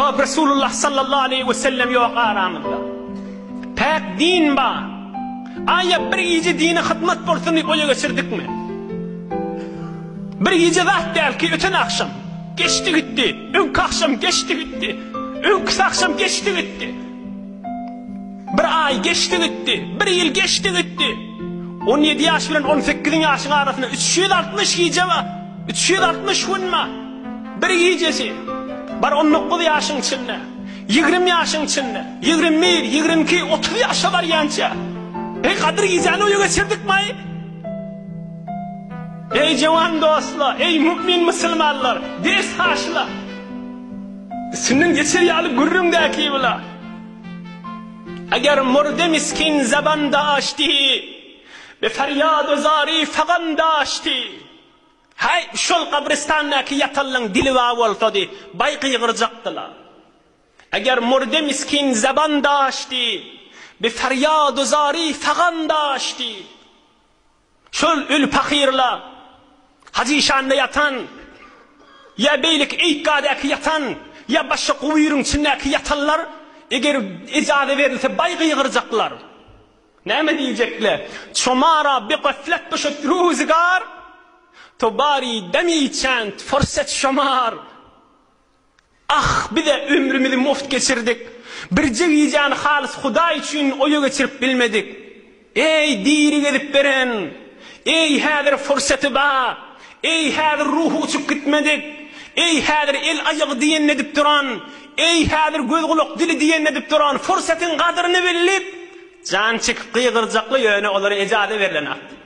Hop Resulullah sallallahu aleyhi ve sellem yok aramında. Pek din ba. Aya bir gece dine hizmet bolsun diye oya geçirdik mi? Bir gece zat değil ki öten akşam geçti gitti. Önkü akşam geçti gitti. Önkü akşam geçti gitti. Bir ay geçti gitti. Bir yıl geçti gitti. 17 yaş bilen 18 yaşın arasında 360 gece var. 360 gün var. Bir gecesi. Bar 19 yaşın içinde. 20 yaşın içinde. 21, 22, 30 yaşa var yanca. Kadir geceni oya geçirdik mi? Ey cevan dostlar, ey mümin Müslümanlar, ders haşlar. Senin geçeriyi alıp gurrumdaki bula. Eğer murde miskin zabanda açtı, ve feryad-ı zari faganda açtı. Hay, şol kabristandaki yatalın dili vavoltadı, bayqı yığırcaktılar. Eğer murde miskin zabanda açtı, ve feryad-ı zari faganda açtı. Şol ül fakirler, Hacişan'da yatan, ya beylik eykadaki yatan, ya başka kuvuyurun içindeki yatanlar, eğer icade verilse baygı yığıracaklar. Ne mi diyecekler? Çomara bir gaflet başıt ruzgar, tobari demi çent, fırsat şomar. Ah bir de ömrümüzü muft geçirdik. Bir ceviyeceğin halis Huda için oyu geçirip bilmedik. Ey diri gelip veren, ey hadir fırsatı ba, ey hadir ruhu uçup gitmedik, ey hadir el ayağı diyen edip duran, ey hadir göz kulak dili diyen edip duran, fırsatın kadrini bilip, can çıkıp kıyıkırcaklı yöne onları icade verilen attı.